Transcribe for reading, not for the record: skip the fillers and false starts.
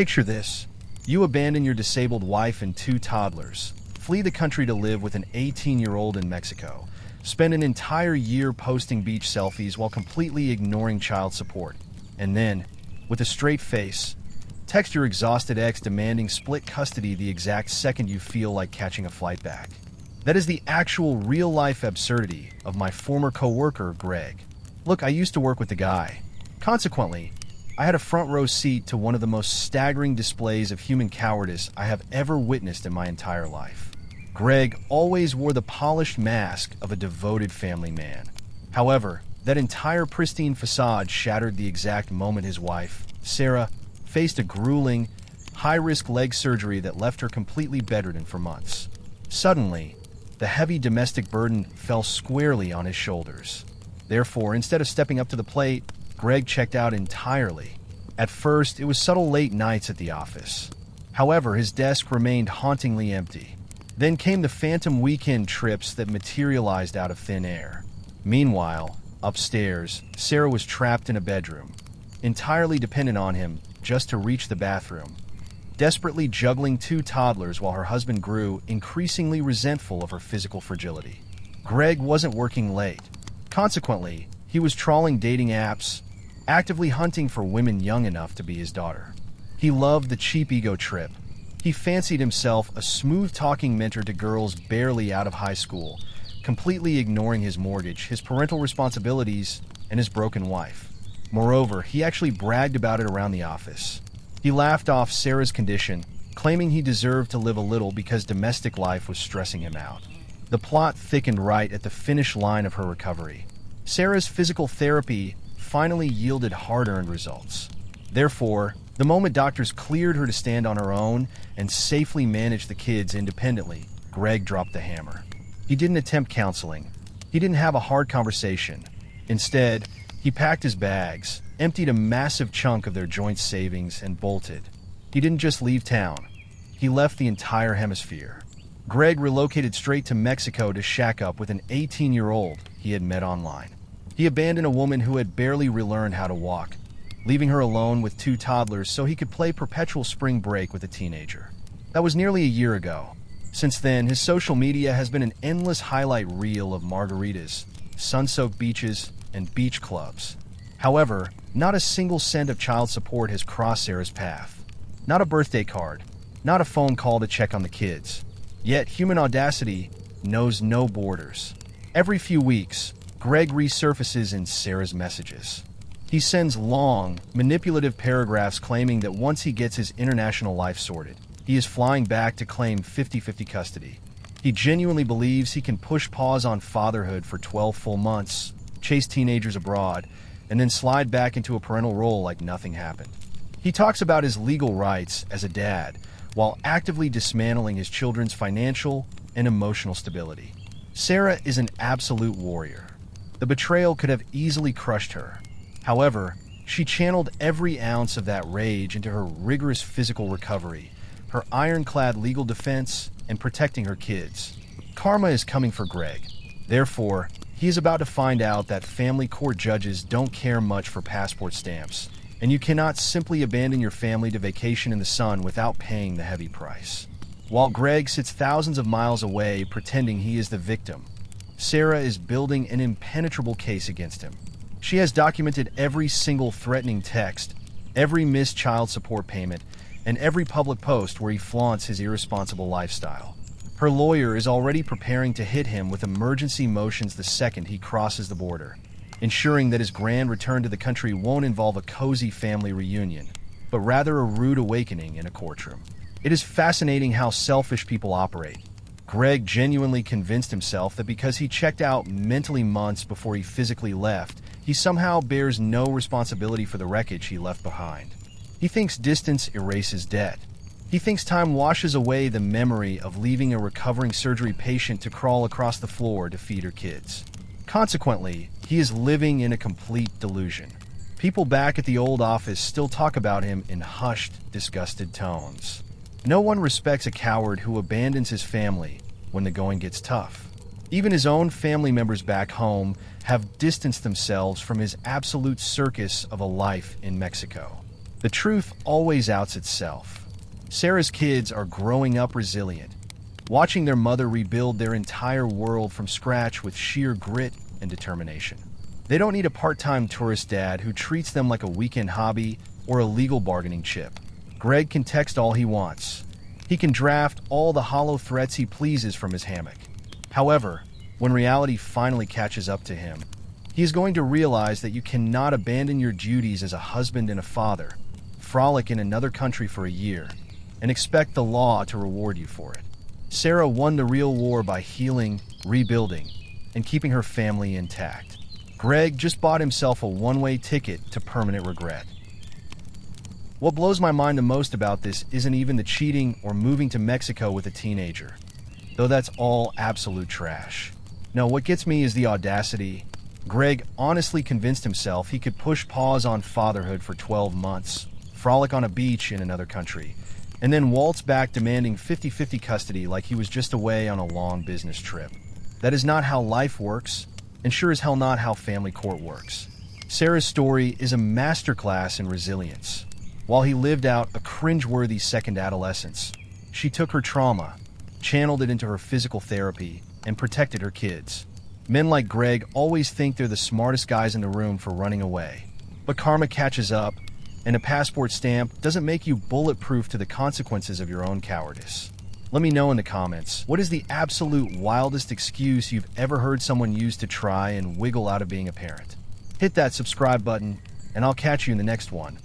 Picture this. You abandon your disabled wife and 2 toddlers, flee the country to live with an 18-year-old in Mexico, spend an entire year posting beach selfies while completely ignoring child support, and then, with a straight face, text your exhausted ex demanding split custody the exact second you feel like catching a flight back. That is the actual real-life absurdity of my former coworker, Greg. Look, I used to work with the guy. Consequently, I had a front-row seat to one of the most staggering displays of human cowardice I have ever witnessed in my entire life. Greg always wore the polished mask of a devoted family man. However, that entire pristine facade shattered the exact moment his wife, Sarah, faced a grueling, high-risk leg surgery that left her completely bedridden for months. Suddenly, the heavy domestic burden fell squarely on his shoulders. Therefore, instead of stepping up to the plate, Greg checked out entirely. At first, it was subtle late nights at the office. However, his desk remained hauntingly empty. Then came the phantom weekend trips that materialized out of thin air. Meanwhile, upstairs, Sarah was trapped in a bedroom, entirely dependent on him just to reach the bathroom, desperately juggling 2 toddlers while her husband grew increasingly resentful of her physical fragility. Greg wasn't working late. Consequently, he was trawling dating apps, actively hunting for women young enough to be his daughter. He loved the cheap ego trip. He fancied himself a smooth-talking mentor to girls barely out of high school, completely ignoring his mortgage, his parental responsibilities, and his broken wife. Moreover, he actually bragged about it around the office. He laughed off Sarah's condition, claiming he deserved to live a little because domestic life was stressing him out. The plot thickened right at the finish line of her recovery. Sarah's physical therapy finally yielded hard-earned results. Therefore, the moment doctors cleared her to stand on her own and safely manage the kids independently, Greg dropped the hammer. He didn't attempt counseling. He didn't have a hard conversation. Instead, he packed his bags, emptied a massive chunk of their joint savings, and bolted. He didn't just leave town. He left the entire hemisphere. Greg relocated straight to Mexico to shack up with an 18-year-old he had met online. He abandoned a woman who had barely relearned how to walk, leaving her alone with 2 toddlers so he could play perpetual spring break with a teenager. That was nearly a year ago. Since then, his social media has been an endless highlight reel of margaritas, sun-soaked beaches, and beach clubs. However, not a single cent of child support has crossed Sarah's path. Not a birthday card, not a phone call to check on the kids. Yet, human audacity knows no borders. Every few weeks, Greg resurfaces in Sarah's messages. He sends long, manipulative paragraphs claiming that once he gets his international life sorted, he is flying back to claim 50-50 custody. He genuinely believes he can push pause on fatherhood for 12 full months, chase teenagers abroad, and then slide back into a parental role like nothing happened. He talks about his legal rights as a dad, while actively dismantling his children's financial and emotional stability. Sarah is an absolute warrior. The betrayal could have easily crushed her. However, she channeled every ounce of that rage into her rigorous physical recovery, her ironclad legal defense, and protecting her kids. Karma is coming for Greg. Therefore, he is about to find out that family court judges don't care much for passport stamps, and you cannot simply abandon your family to vacation in the sun without paying the heavy price. While Greg sits thousands of miles away pretending he is the victim, Sarah is building an impenetrable case against him. She has documented every single threatening text, every missed child support payment, and every public post where he flaunts his irresponsible lifestyle. Her lawyer is already preparing to hit him with emergency motions the second he crosses the border, ensuring that his grand return to the country won't involve a cozy family reunion, but rather a rude awakening in a courtroom. It is fascinating how selfish people operate. Greg genuinely convinced himself that because he checked out mentally months before he physically left, he somehow bears no responsibility for the wreckage he left behind. He thinks distance erases debt. He thinks time washes away the memory of leaving a recovering surgery patient to crawl across the floor to feed her kids. Consequently, he is living in a complete delusion. People back at the old office still talk about him in hushed, disgusted tones. No one respects a coward who abandons his family when the going gets tough. Even his own family members back home have distanced themselves from his absolute circus of a life in Mexico. The truth always outs itself. Sarah's kids are growing up resilient, watching their mother rebuild their entire world from scratch with sheer grit and determination. They don't need a part-time tourist dad who treats them like a weekend hobby or a legal bargaining chip. Greg can text all he wants. He can draft all the hollow threats he pleases from his hammock. However, when reality finally catches up to him, he is going to realize that you cannot abandon your duties as a husband and a father, frolic in another country for a year, and expect the law to reward you for it. Sarah won the real war by healing, rebuilding, and keeping her family intact. Greg just bought himself a one-way ticket to permanent regret. What blows my mind the most about this isn't even the cheating or moving to Mexico with a teenager, though that's all absolute trash. No, what gets me is the audacity. Greg honestly convinced himself he could push pause on fatherhood for 12 months, frolic on a beach in another country, and then waltz back demanding 50-50 custody like he was just away on a long business trip. That is not how life works, and sure as hell not how family court works. Sarah's story is a masterclass in resilience. While he lived out a cringeworthy second adolescence, she took her trauma, channeled it into her physical therapy, and protected her kids. Men like Greg always think they're the smartest guys in the room for running away. But karma catches up, and a passport stamp doesn't make you bulletproof to the consequences of your own cowardice. Let me know in the comments, what is the absolute wildest excuse you've ever heard someone use to try and wiggle out of being a parent? Hit that subscribe button, and I'll catch you in the next one.